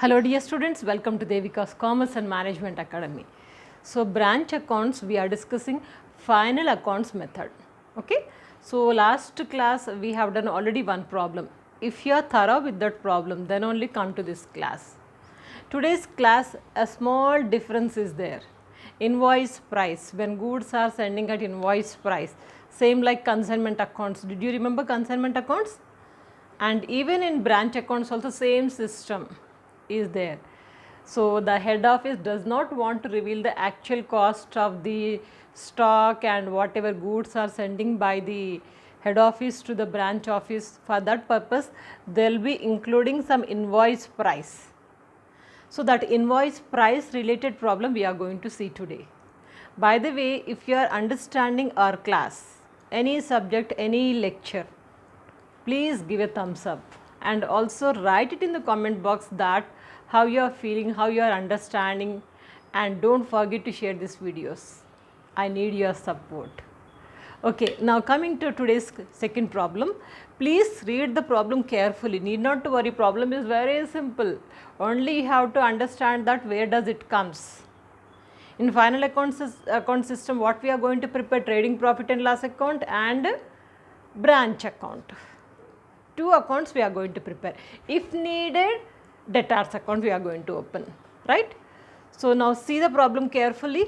Hello dear students, welcome to Devika's Commerce and Management Academy. So branch accounts, we are discussing final accounts method. Okay. So last class we have done already one problem. If you are thorough with that problem, then only come to this class. Today's class, a small difference is there. Invoice price, when goods are sending at invoice price, same like consignment accounts. Did you remember consignment accounts? And even in branch accounts also same system is there. So the head office does not want to reveal the actual cost of the stock and whatever goods are sending by the head office to the branch office. For that purpose, they will be including some invoice price. So that invoice price related problem we are going to see today. By the way, if you are understanding our class, any subject, any lecture, please give a thumbs up and also write it in the comment box that how you are feeling, how you are understanding, and don't forget to share these videos. I need your support. Okay, now coming to today's second problem. Please read the problem carefully. Need not to worry, problem is very simple. Only you have to understand that where does it comes. In final account system, what we are going to prepare, trading profit and loss account and branch account. Two accounts we are going to prepare. If needed, debtors account we are going to open, right? So now see the problem carefully.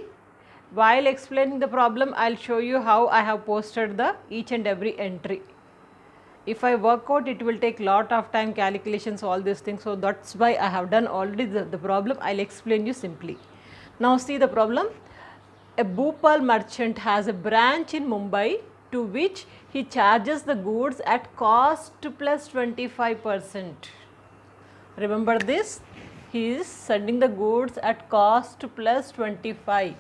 While explaining the problem, I will show you how I have posted the each and every entry. If I work out, it will take lot of time, calculations, all these things. So that's why I have done already the problem. I will explain you simply. Now see the problem. A Bhopal merchant has a branch in Mumbai to which he charges the goods at cost plus 25%. Remember this, he is sending the goods at cost plus 25.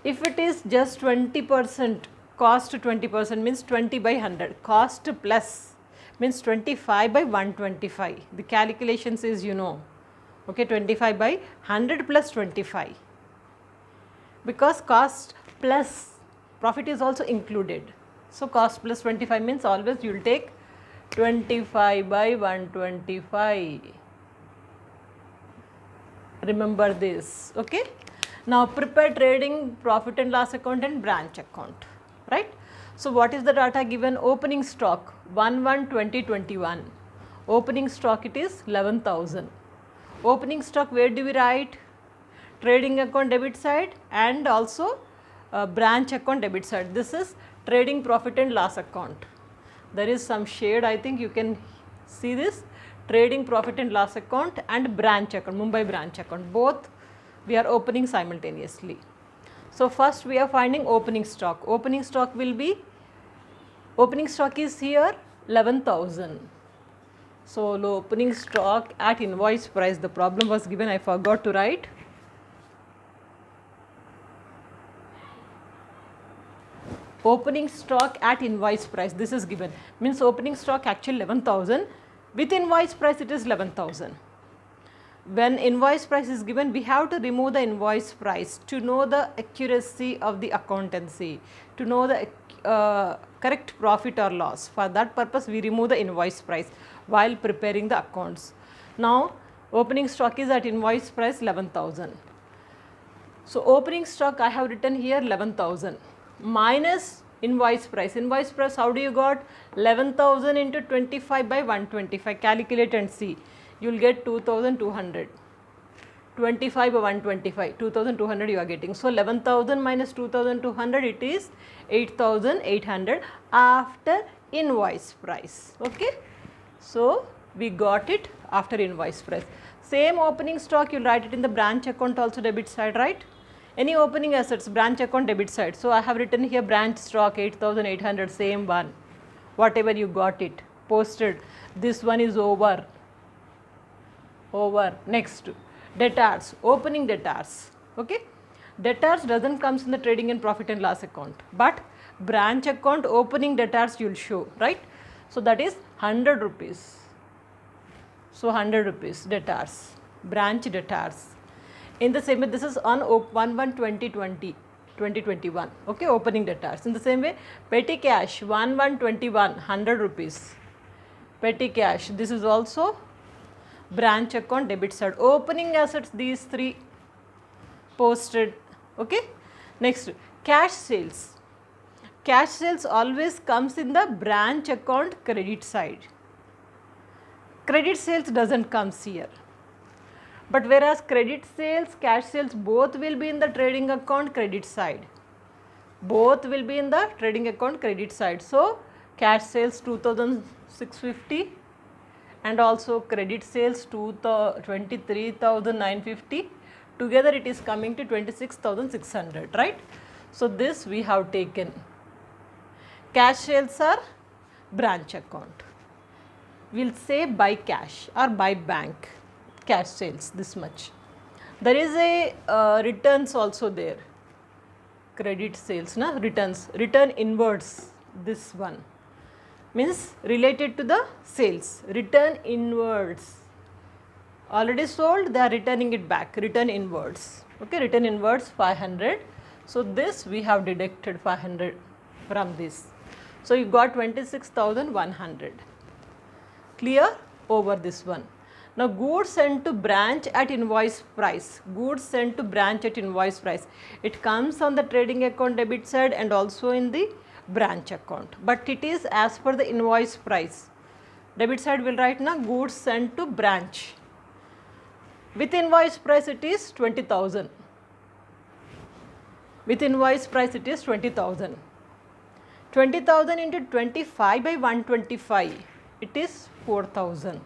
If it is just 20%, cost 20% means 20 by 100, cost plus means 25 by 125. The calculations is okay, 25 by 100 plus 25. Because cost plus profit is also included. So cost plus 25 means always you will take 25 by 125. Remember this, okay? Now prepare trading profit and loss account and branch account, right? So what is the data given? Opening stock 1/1/2021. Opening stock it is 11,000. Opening stock, where do we write? Trading account debit side and also branch account debit side. This is trading profit and loss account. There is some shade, I think you can see this, trading profit and loss account and branch account, Mumbai branch account, both we are opening simultaneously. So first we are finding opening stock. Opening stock will be, opening stock is here 11,000. So opening stock at invoice price, the problem was given, I forgot to write. Opening stock at invoice price, this is given, means opening stock actually 11,000, with invoice price it is 11,000. When invoice price is given, we have to remove the invoice price to know the accuracy of the accountancy, to know the correct profit or loss. For that purpose we remove the invoice price while preparing the accounts. Now opening stock is at invoice price 11,000. So opening stock I have written here 11,000 minus invoice price. Invoice price, how do you got? 11,000 into 25 by 125. Calculate and see. You will get 2,200. 25 by 125. 2,200 you are getting. So 11,000 minus 2,200, it is 8,800 after invoice price. Okay. So we got it after invoice price. Same opening stock, you will write it in the branch account also debit side, right? Any opening assets, branch account debit side. So I have written here branch stock 8,800, same one, whatever you got it posted. This one is over. Next, debtors, opening debtors, okay? Debtors doesn't comes in the trading and profit and loss account, but branch account opening debtors you will show, right? So that is 100 rupees. So 100 rupees debtors, branch debtors. In the same way, this is on 1/1/2021, okay, opening debtors. In the same way, petty cash 1/1/21, 100 rupees. Petty cash, this is also branch account debit side. Opening assets, these three posted. Okay. Next, cash sales. Cash sales always comes in the branch account credit side. Credit sales doesn't come here. But whereas credit sales, cash sales both will be in the trading account credit side. Both will be in the trading account credit side. So, cash sales 2650 and also credit sales 23,950. Together it is coming to 26,600, right? So, this we have taken. Cash sales are branch account. We will say by cash or by bank. Cash sales, this much. There is a returns also there. Credit sales, na? Returns, return inwards, this one means related to the sales, return inwards. Already sold, they are returning it back, return inwards. Okay, return inwards 500. So, this we have deducted 500 from this. So, you got 26,100. Clear over this one. Now, goods sent to branch at invoice price, goods sent to branch at invoice price, it comes on the trading account debit side and also in the branch account, but it is as per the invoice price. Debit side will write na goods sent to branch, with invoice price it is 20,000, with invoice price it is 20,000, 20,000 into 25 by 125, it is 4,000.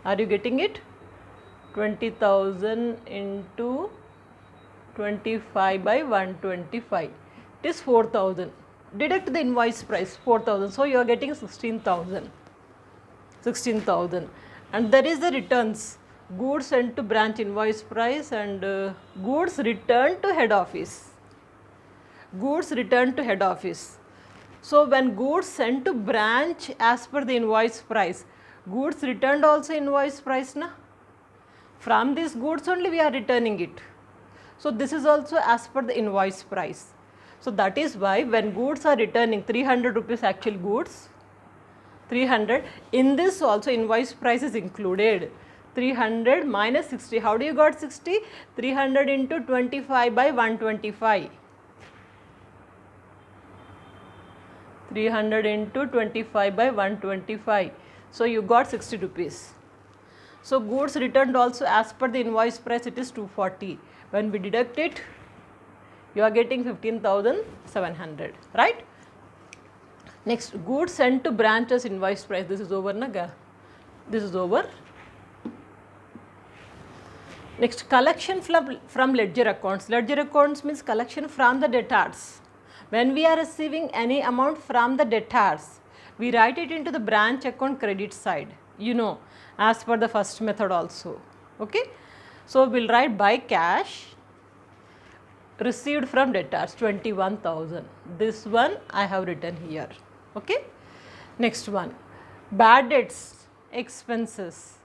Are you getting it? 20,000 into 25 by 125, it is 4,000. Deduct the invoice price 4,000. So, you are getting 16,000. 16,000. And there is the returns, goods sent to branch invoice price and goods returned to head office. Goods returned to head office. So, when goods sent to branch as per the invoice price, goods returned also invoice price na. From these goods only we are returning it. So, this is also as per the invoice price. So, that is why when goods are returning 300 rupees actual goods, 300, in this also invoice price is included. 300 minus 60, how do you got 60? 300 into 25 by 125. 300 into 25 by 125. So, you got 60 rupees. So, goods returned also as per the invoice price it is 240. When we deduct it, you are getting 15,700, right? Next, goods sent to branch as invoice price. This is over, naga. This is over. Next, collection from ledger accounts. Ledger accounts means collection from the debtors. When we are receiving any amount from the debtors, we write it into the branch account credit side, you know, as per the first method also. Okay. So, we will write by cash received from debtors 21,000. This one I have written here. Okay. Next one, bad debts expenses,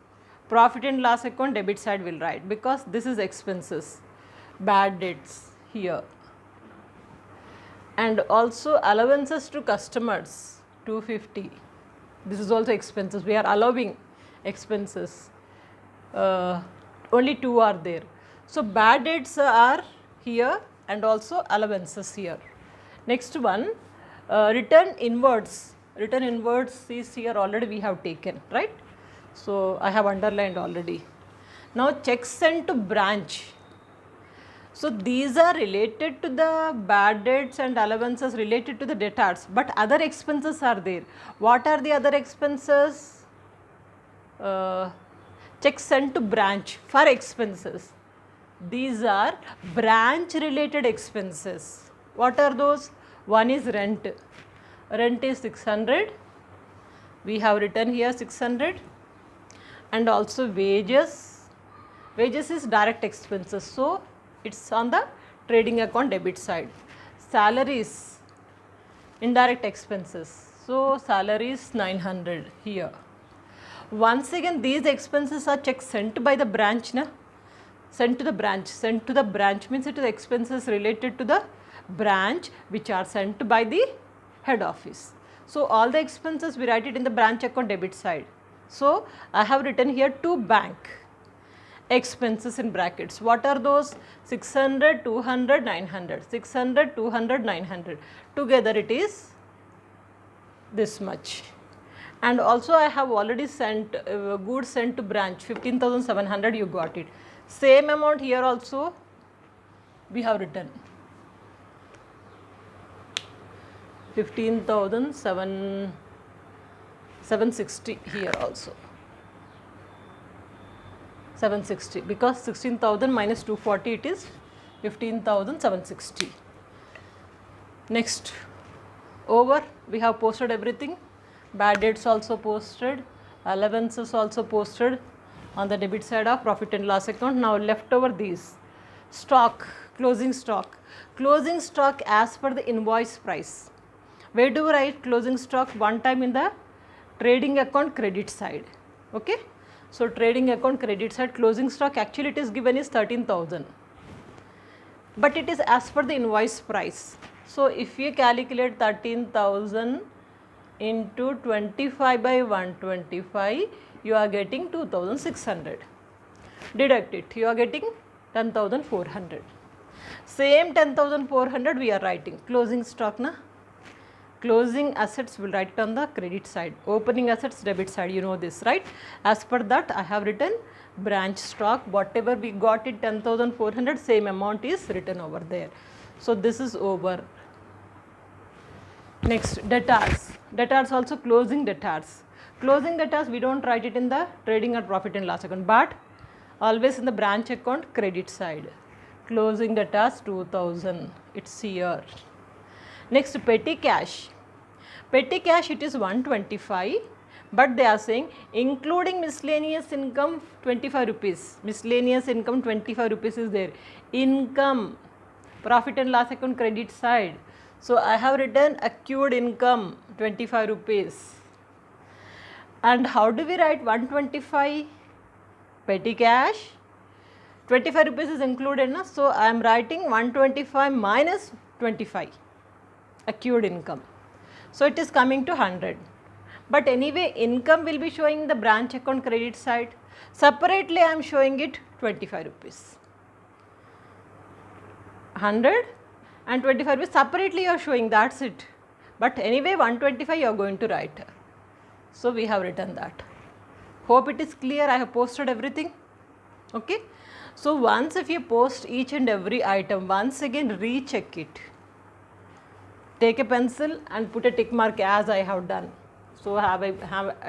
profit and loss account debit side will write, because this is expenses, bad debts here, and also allowances to customers 250. This is also expenses, we are allowing expenses, only two are there. So, bad debts are here and also allowances here. Next one, return inwards. Return inwards is here already we have taken, right. So, I have underlined already. Now, checks sent to branch. So, these are related to the bad debts and allowances related to the debtors, but other expenses are there. What are the other expenses? Checks sent to branch for expenses. These are branch related expenses. What are those? One is rent. Rent is 600. We have written here 600. And also wages. Wages is direct expenses. So, it is on the trading account debit side. Salaries, indirect expenses. So, salaries 900 here. Once again, these expenses are checks sent by the branch, na? Sent to the branch. Sent to the branch means it is expenses related to the branch which are sent by the head office. So, all the expenses we write it in the branch account debit side. So I have written here 2 bank expenses in brackets. What are those? 600, 200, 900, 600, 200, 900. Together it is this much. And also I have already sent goods sent to branch 15,700, you got it. Same amount here also we have written 15,760 here also. 760 because 16,000 minus 240 it is 15,760. Next, over we have posted everything. Bad debts also posted, allowances also posted on the debit side of profit and loss account. Now left over these stock, closing stock. Closing stock as per the invoice price. Where do we write closing stock? One time in the trading account credit side. Okay. So trading account credit side, closing stock actually it is given is 13,000, but it is as per the invoice price. So if you calculate 13,000 into 25 by 125, you are getting 2,600. Deduct it, you are getting 10,400. Same 10,400 we are writing closing stock na. Closing assets will write it on the credit side, opening assets debit side, you know this, right? As per that I have written branch stock, whatever we got it 10,400, same amount is written over there. So this is over. Next, debtors. Debtors also closing debtors. Closing debtors we don't write it in the trading or profit and loss account, but always in the branch account credit side. Closing debtors 2,000, it's here. Next, petty cash. Petty cash it is 125, but they are saying including miscellaneous income 25 rupees. Miscellaneous income 25 rupees is there. Income, profit and loss account credit side. So I have written accrued income 25 rupees. And how do we write 125? Petty cash 25 rupees is included, na? So I am writing 125 minus 25. Accrued income. So it is coming to 100. But anyway, income will be showing the branch account credit side. Separately I am showing it 25 rupees. 100 and 25 rupees separately you are showing, that's it. But anyway 125 you are going to write. So we have written that. Hope it is clear. I have posted everything. Okay. So once if you post each and every item, once again recheck it. Take a pencil and put a tick mark as I have done. So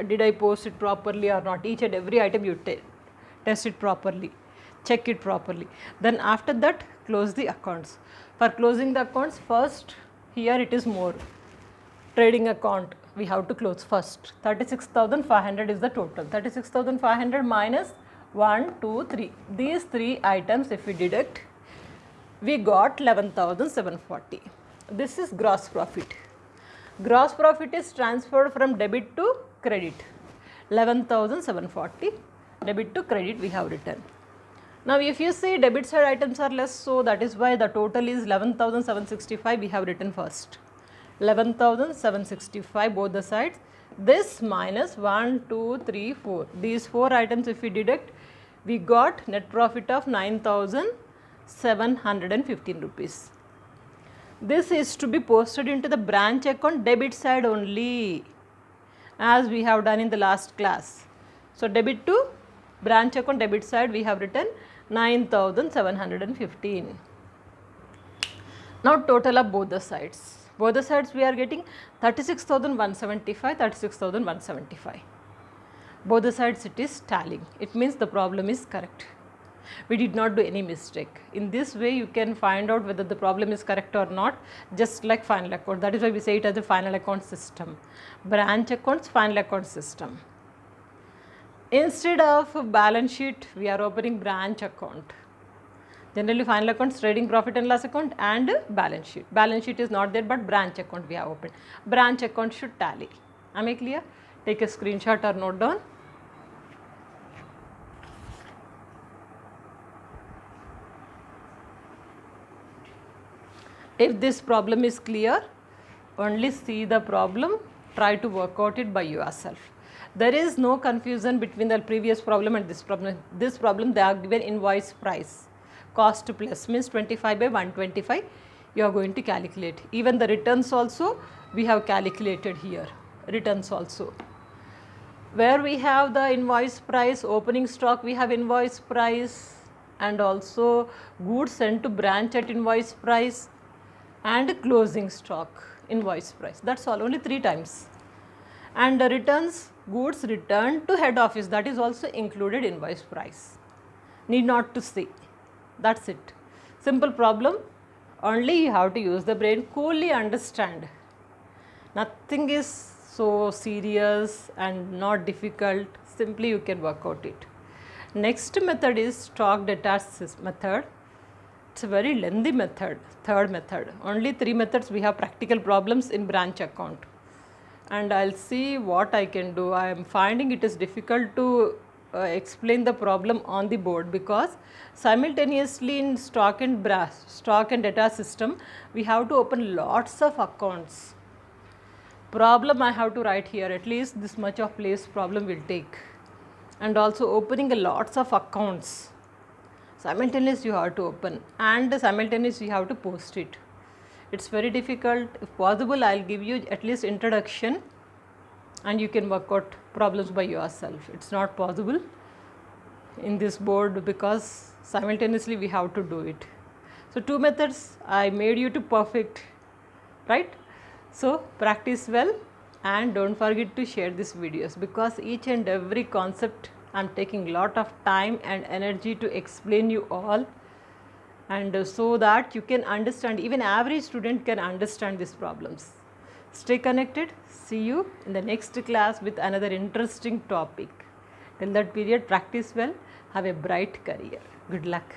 did I post it properly or not? Each and every item you test it properly, check it properly. Then after that close the accounts. For closing the accounts, first here it is more. Trading account we have to close first. 36,500 is the total. 36,500 minus 1, 2, 3. These 3 items if we deduct, we got 11,740. This is gross profit. Gross profit is transferred from debit to credit. 11,740 debit to credit we have written. Now if you see debit side items are less, so that is why the total is 11,765 we have written first. 11,765 both the sides. This minus 1, 2, 3, 4. These 4 items if we deduct, we got net profit of 9,715 rupees. This is to be posted into the branch account debit side only, as we have done in the last class. So debit to branch account debit side we have written 9,715. Now total of both the sides. Both the sides we are getting 36,175, 36,175. Both the sides it is tallying. It means the problem is correct. We did not do any mistake. In this way you can find out whether the problem is correct or not, just like final account. That is why we say it as a final account system. Branch accounts, final account system. Instead of balance sheet, we are opening branch account. Generally final accounts, trading profit and loss account and balance sheet. Balance sheet is not there, but branch account we have opened. Branch account should tally. Am I clear? Take a screenshot or note down. If this problem is clear, only see the problem, try to work out it by yourself. There is no confusion between the previous problem and this problem. This problem they are given invoice price. Cost plus means 25 by 125 you are going to calculate. Even the returns also we have calculated here. Returns also. Where we have the invoice price, opening stock we have invoice price, and also goods sent to branch at invoice price, and closing stock invoice price. That's all, only 3 times. And the returns, goods returned to head office, that is also included invoice price. Need not to see. That's it. Simple problem. Only you have to use the brain, coolly understand. Nothing is so serious and not difficult. Simply you can work out it. Next method is stock data method. It's a very lengthy method, third method. Only 3 methods we have practical problems in branch account. And I'll see what I can do. I am finding it is difficult to explain the problem on the board, because simultaneously in stock and data system we have to open lots of accounts. Problem I have to write here, at least this much of place problem will take, and also opening a lots of accounts. Simultaneously you have to open, and simultaneously you have to post it. It's very difficult. If possible, I'll give you at least introduction and you can work out problems by yourself. It's not possible in this board because simultaneously we have to do it. So 2 methods I made you to perfect, right? So practice well and don't forget to share these videos, because each and every concept I'm taking lot of time and energy to explain you all, and so that you can understand, even average student can understand these problems. Stay connected. See you in the next class with another interesting topic. Till that period, practice well. Have a bright career. Good luck.